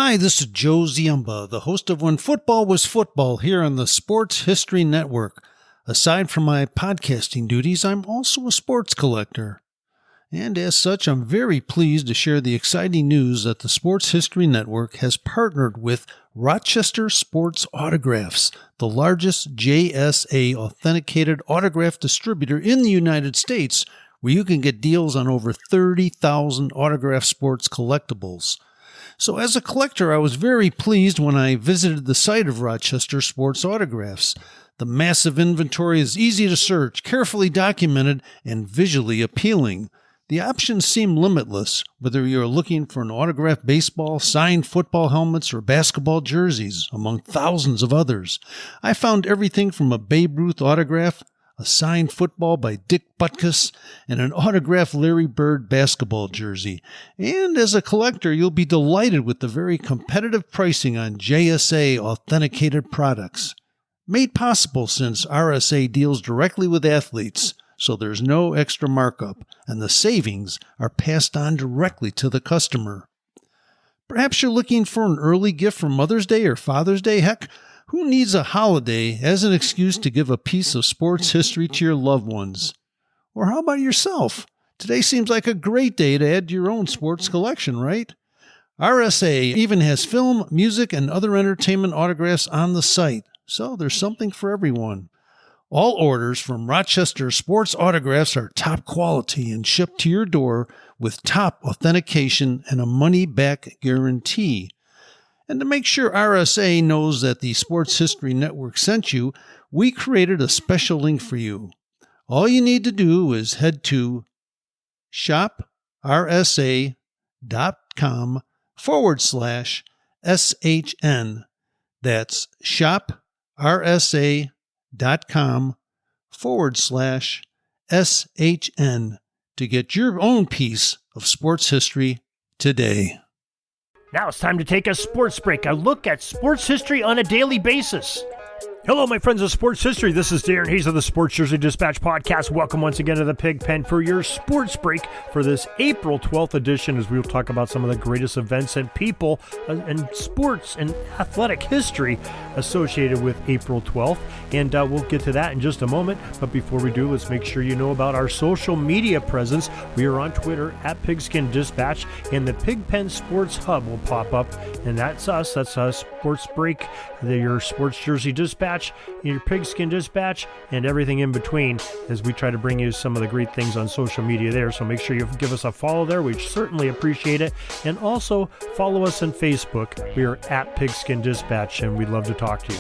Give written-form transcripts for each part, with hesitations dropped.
Hi, this is Joe Ziemba, the host of When Football Was Football here on the Sports History Network. Aside from my podcasting duties, I'm also a sports collector. And as such, I'm very pleased to share the exciting news that the Sports History Network has partnered with Rochester Sports Autographs, the largest JSA authenticated autograph distributor in the United States, where you can get deals on over 30,000 autograph sports collectibles. So as a collector, I was very pleased when I visited the site of Rochester Sports Autographs. The massive inventory is easy to search, carefully documented, and visually appealing. The options seem limitless, whether you're looking for an autographed baseball, signed football helmets, or basketball jerseys, among thousands of others. I found everything from a Babe Ruth autograph, a signed football by Dick Butkus, and an autographed Larry Bird basketball jersey. And as a collector, you'll be delighted with the very competitive pricing on JSA authenticated products. Made possible since RSA deals directly with athletes, so there's no extra markup, and the savings are passed on directly to the customer. Perhaps you're looking for an early gift for Mother's Day or Father's Day. Heck, who needs a holiday as an excuse to give a piece of sports history to your loved ones? Or how about yourself? Today seems like a great day to add to your own sports collection, right? RSA even has film, music, and other entertainment autographs on the site, so there's something for everyone. All orders from Rochester Sports Autographs are top quality and shipped to your door with top authentication and a money-back guarantee. And to make sure RSA knows that the Sports History Network sent you, we created a special link for you. All you need to do is head to shoprsa.com/SHN. That's shoprsa.com/SHN to get your own piece of sports history today. Now it's time to take a sports break, a look at sports history on a daily basis. Hello, my friends of sports history. This is Darren Hayes of the Sports Jersey Dispatch podcast. Welcome once again to the Pig Pen for your sports break for this April 12th edition, as we'll talk about some of the greatest events and people and sports and athletic history associated with April 12th. And we'll get to that in just a moment. But before we do, let's make sure you know about our social media presence. We are on Twitter at Pigskin Dispatch, and the Pig Pen Sports Hub will pop up. And that's us. That's us. Sports Break, your Sports Jersey Dispatch, your Pigskin Dispatch, and everything in between, as we try to bring you some of the great things on social media there. So make sure you give us a follow there. We certainly appreciate it. And also follow us on Facebook. We are at Pigskin Dispatch, and we'd love to talk to you.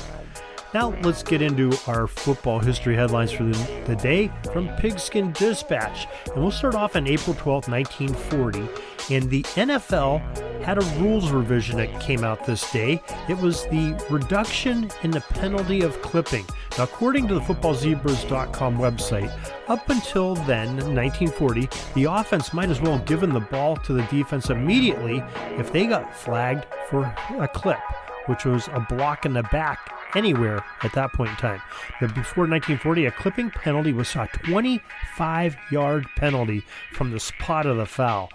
Now let's get into our football history headlines for the day from Pigskin Dispatch. And we'll start off on April 12th, 1940. And the NFL had a rules revision that came out this day. It was the reduction in the penalty of clipping. Now, according to the footballzebras.com website, up until then, 1940, the offense might as well have given the ball to the defense immediately if they got flagged for a clip, which was a block in the back anywhere at that point in time. But before 1940, a clipping penalty was a 25-yard penalty from the spot of the foul.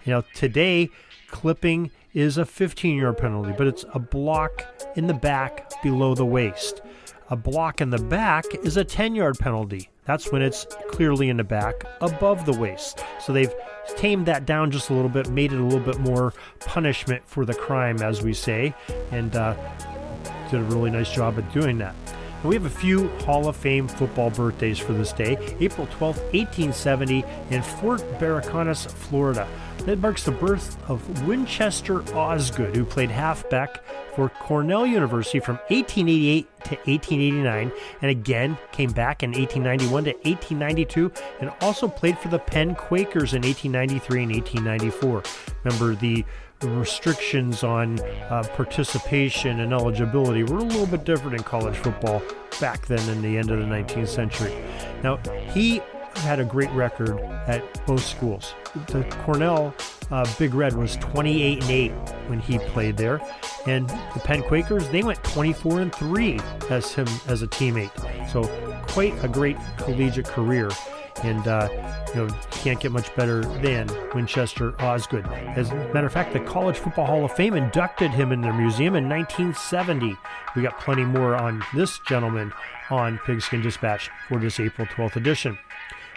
You know, today, clipping is a 15-yard penalty, but it's a block in the back below the waist. A block in the back is a 10-yard penalty. That's when it's clearly in the back above the waist. So they've tamed that down just a little bit, made it a little bit more punishment for the crime, as we say, and did a really nice job at doing that. And we have a few Hall of Fame football birthdays for this day. April 12th, 1870 in Fort Barracones, Florida. That marks the birth of Winchester Osgood, who played halfback for Cornell University from 1888 to 1889, and again came back in 1891 to 1892, and also played for the Penn Quakers in 1893 and 1894. Remember, the restrictions on participation and eligibility were a little bit different in college football back then in the end of the 19th century. Now, he had a great record at both schools. The Cornell Big Red was 28-8 when he played there, and the Penn Quakers, they went 24-3 as him as a teammate. So quite a great collegiate career. And, can't get much better than Winchester Osgood. As a matter of fact, the College Football Hall of Fame inducted him in their museum in 1970. We got plenty more on this gentleman on Pigskin Dispatch for this April 12th edition.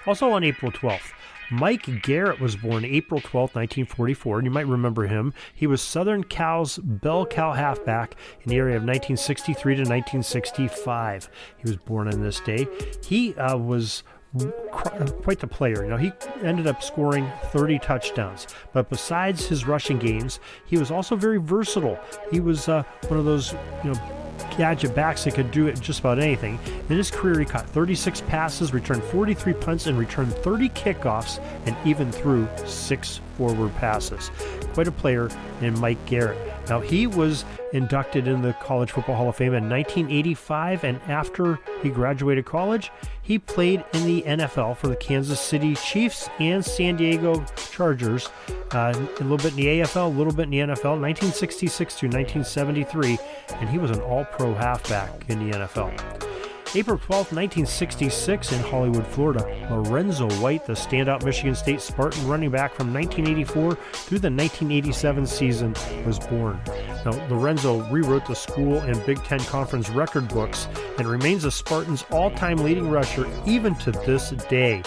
Also on April 12th, Mike Garrett was born April 12, 1944, and you might remember him. He was Southern Cal's bell cow halfback in the area of 1963 to 1965. He was born on this day. He was quite the player. He ended up scoring 30 touchdowns, but besides his rushing games, he was also very versatile. He was one of those, gadget backs that could do it just about anything. In his career, he caught 36 passes, returned 43 punts, and returned 30 kickoffs, and even threw 6 forward passes. Quite a player in Mike Garrett. Now, he was inducted in the College Football Hall of Fame in 1985, and after he graduated college, he played in the NFL for the Kansas City Chiefs and San Diego Chargers, a little bit in the AFL, a little bit in the NFL, 1966 to 1973, and he was an all-pro halfback in the NFL. April 12, 1966, in Hollywood, Florida, Lorenzo White, the standout Michigan State Spartan running back from 1984 through the 1987 season, was born. Now, Lorenzo rewrote the school and Big Ten Conference record books and remains the Spartans' all-time leading rusher even to this day.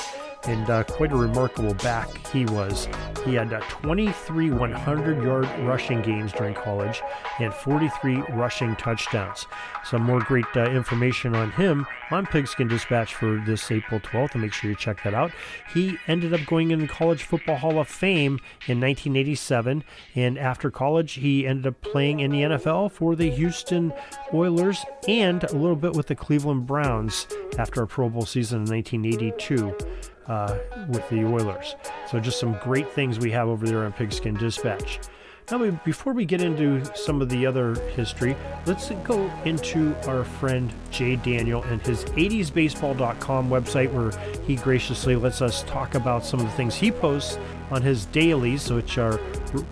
And quite a remarkable back he was. He had 23 100-yard rushing games during college and 43 rushing touchdowns. Some more great information on him on Pigskin Dispatch for this April 12th, and make sure you check that out. He ended up going in the College Football Hall of Fame in 1987, and after college, he ended up playing in the NFL for the Houston Oilers and a little bit with the Cleveland Browns after a Pro Bowl season in 1982. With the Oilers. So just some great things we have over there on Pigskin Dispatch. Now, before we get into some of the other history, let's go into our friend Jay Daniel and his 80sbaseball.com website, where he graciously lets us talk about some of the things he posts on his dailies, which are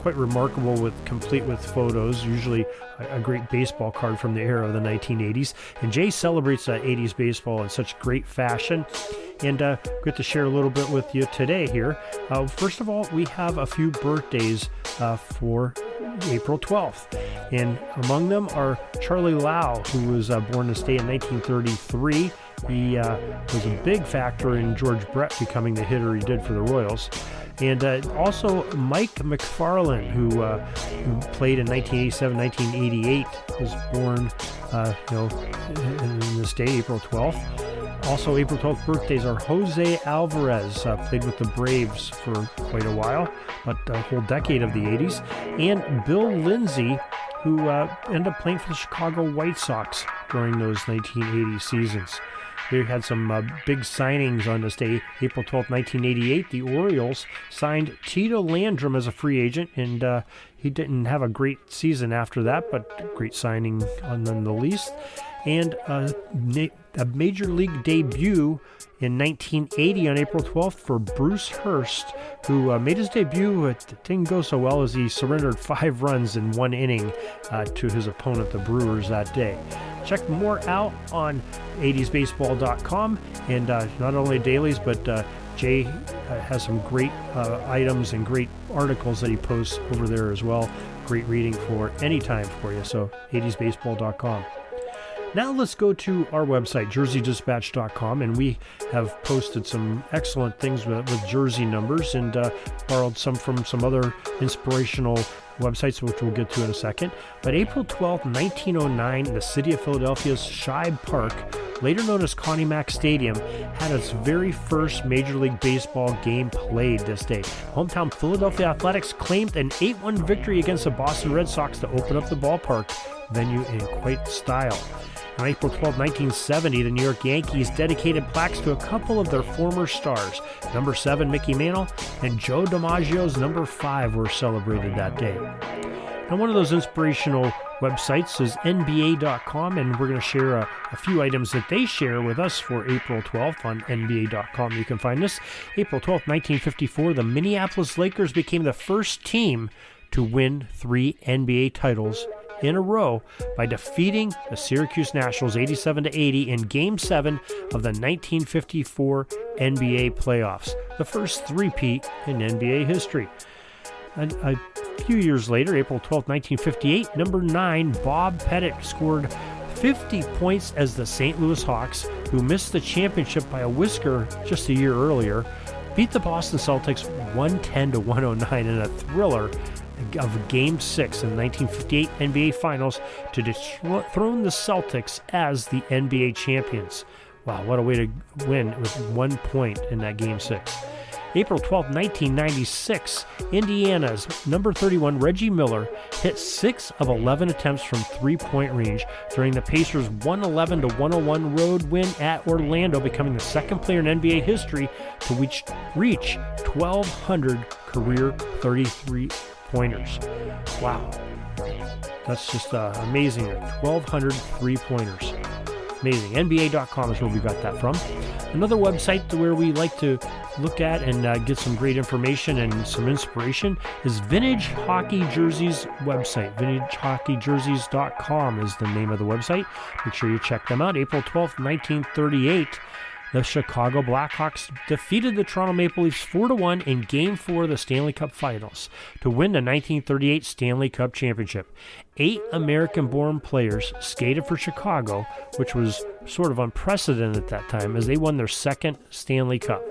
quite remarkable, complete with photos, usually a great baseball card from the era of the 1980s. And Jay celebrates 80s baseball in such great fashion, and get to share a little bit with you today here. First of all, we have a few birthdays for April 12th, and among them are Charlie Lau, who was born this day in 1933. He was a big factor in George Brett becoming the hitter he did for the Royals. And also Mike McFarland, who played in 1987, 1988, was born in this day, April 12th. Also, April 12th birthdays are Jose Alvarez, played with the Braves for quite a while, but a whole decade of the 80s, and Bill Lindsay, who ended up playing for the Chicago White Sox during those 1980 seasons. They had some big signings on this day. April 12, 1988, the Orioles signed Tito Landrum as a free agent, and he didn't have a great season after that, but great signing none the least. And a major league debut in 1980 on April 12th for Bruce Hurst, who made his debut. It didn't go so well, as he surrendered 5 runs in 1 inning to his opponent, the Brewers, that day. Check more out on 80sbaseball.com, and not only dailies, but Jay has some great items and great articles that he posts over there as well. Great reading for any time for you, so 80sbaseball.com. Now let's go to our website, jerseydispatch.com, and we have posted some excellent things with jersey numbers, and borrowed some from some other inspirational websites, which we'll get to in a second. But April 12th, 1909, the city of Philadelphia's Shibe Park, later known as Connie Mack Stadium, had its very first Major League Baseball game played this day. Hometown Philadelphia Athletics claimed an 8-1 victory against the Boston Red Sox to open up the ballpark venue in quite style. On April 12, 1970, the New York Yankees dedicated plaques to a couple of their former stars. Number 7, Mickey Mantle, and Joe DiMaggio's number 5 were celebrated that day. Now, one of those inspirational websites is NBA.com, and we're going to share a few items that they share with us for April 12th on NBA.com. You can find this. April 12th, 1954, the Minneapolis Lakers became the first team to win 3 NBA titles in a row by defeating the Syracuse Nationals 87-80 in Game 7 of the 1954 NBA playoffs, the first three-peat in NBA history. A few years later, April 12, 1958, number 9, Bob Pettit scored 50 points as the St. Louis Hawks, who missed the championship by a whisker just a year earlier, beat the Boston Celtics 110-109 in a thriller of Game 6 in the 1958 NBA Finals to dethrone the Celtics as the NBA champions. Wow, what a way to win with 1 point in that Game 6. April 12, 1996, Indiana's number 31, Reggie Miller, hit 6 of 11 attempts from three-point range during the Pacers' 111-101 road win at Orlando, becoming the second player in NBA history to reach 1,200 career 33-pointers. Wow. That's just amazing. 1,200 three-pointers. Amazing. NBA.com is where we got that from. Another website where we like to look at and get some great information and some inspiration is Vintage Hockey Jerseys website. VintageHockeyJerseys.com is the name of the website. Make sure you check them out. April 12th, 1938. The Chicago Blackhawks defeated the Toronto Maple Leafs 4-1 in Game 4 of the Stanley Cup Finals to win the 1938 Stanley Cup Championship. 8 American-born players skated for Chicago, which was sort of unprecedented at that time, as they won their second Stanley Cup.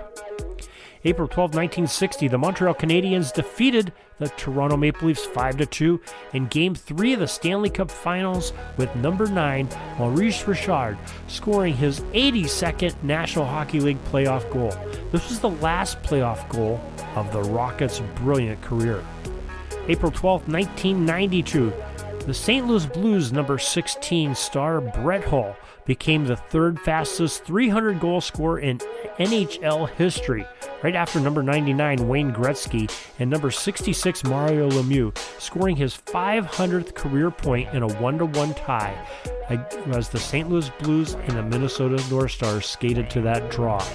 April 12, 1960, the Montreal Canadiens defeated the Toronto Maple Leafs 5-2 in Game 3 of the Stanley Cup Finals with number 9, Maurice Richard, scoring his 82nd National Hockey League playoff goal. This was the last playoff goal of the Rockets' brilliant career. April 12, 1992, the St. Louis Blues number 16 star Brett Hull became the third fastest 300-goal scorer in NHL history, right after number 99 Wayne Gretzky and number 66 Mario Lemieux, scoring his 500th career point in a 1-1 tie as the St. Louis Blues and the Minnesota North Stars skated to that draw.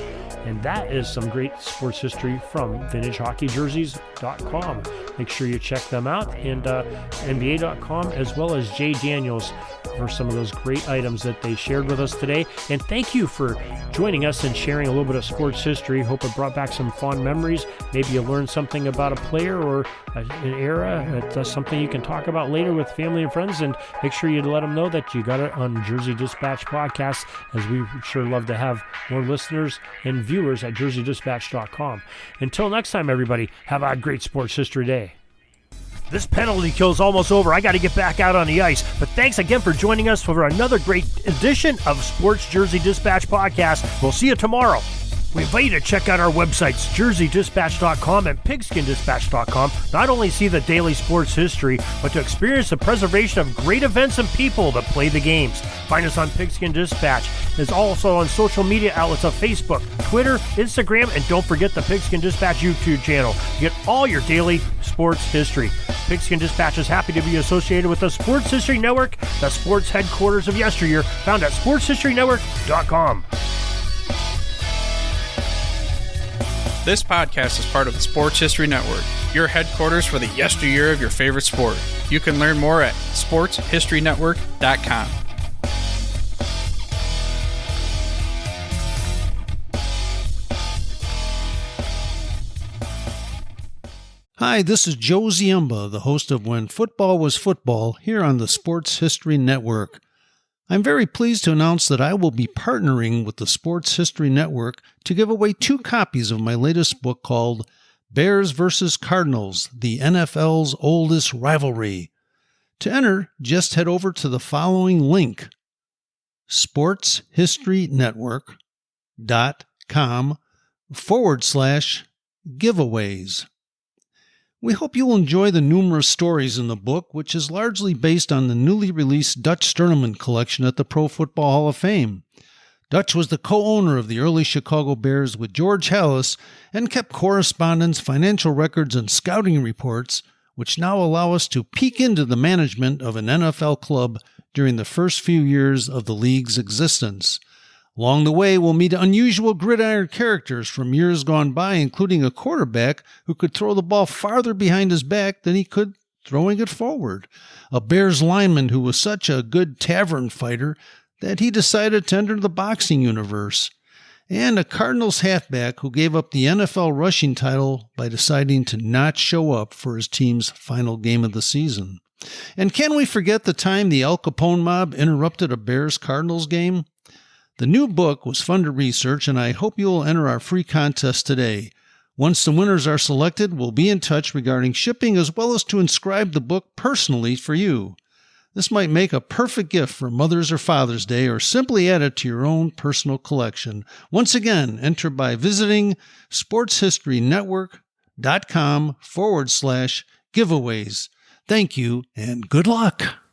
And that is some great sports history from VintageHockeyJerseys.com. Make sure you check them out, and NBA.com, as well as Jay Daniels for some of those great items that they shared with us today. And thank you for joining us and sharing a little bit of sports history. Hope it brought back some fond memories. Maybe you learned something about a player or an era. It's something you can talk about later with family and friends. And make sure you let them know that you got it on Jersey Dispatch Podcast, as we sure love to have more listeners and viewers at JerseyDispatch.com. Until next time, everybody, have a great sports history day. This penalty kill is almost over. I got to get back out on the ice. But thanks again for joining us for another great edition of Sports Jersey Dispatch Podcast. We'll see you tomorrow. We invite you to check out our websites, JerseyDispatch.com and PigskinDispatch.com. Not only see the daily sports history, but to experience the preservation of great events and people that play the games. Find us on Pigskin Dispatch. It's also on social media outlets of Facebook, Twitter, Instagram, and don't forget the Pigskin Dispatch YouTube channel. Get all your daily sports history. Pigskin Dispatch is happy to be associated with the Sports History Network, the sports headquarters of yesteryear, found at SportsHistoryNetwork.com. This podcast is part of the Sports History Network, your headquarters for the yesteryear of your favorite sport. You can learn more at SportsHistoryNetwork.com. Hi, this is Joe Ziemba, the host of When Football Was Football, here on the Sports History Network. I'm very pleased to announce that I will be partnering with the Sports History Network to give away 2 copies of my latest book called Bears vs. Cardinals, the NFL's Oldest Rivalry. To enter, just head over to the following link, sportshistorynetwork.com/giveaways. We hope you'll enjoy the numerous stories in the book, which is largely based on the newly released Dutch Sterneman collection at the Pro Football Hall of Fame. Dutch was the co-owner of the early Chicago Bears with George Halas and kept correspondence, financial records, and scouting reports, which now allow us to peek into the management of an NFL club during the first few years of the league's existence. Along the way, we'll meet unusual gridiron characters from years gone by, including a quarterback who could throw the ball farther behind his back than he could throwing it forward, a Bears lineman who was such a good tavern fighter that he decided to enter the boxing universe, and a Cardinals halfback who gave up the NFL rushing title by deciding to not show up for his team's final game of the season. And can we forget the time the Al Capone mob interrupted a Bears-Cardinals game? The new book was fun to research, and I hope you will enter our free contest today. Once the winners are selected, we'll be in touch regarding shipping as well as to inscribe the book personally for you. This might make a perfect gift for Mother's or Father's Day, or simply add it to your own personal collection. Once again, enter by visiting sportshistorynetwork.com/giveaways. Thank you and good luck.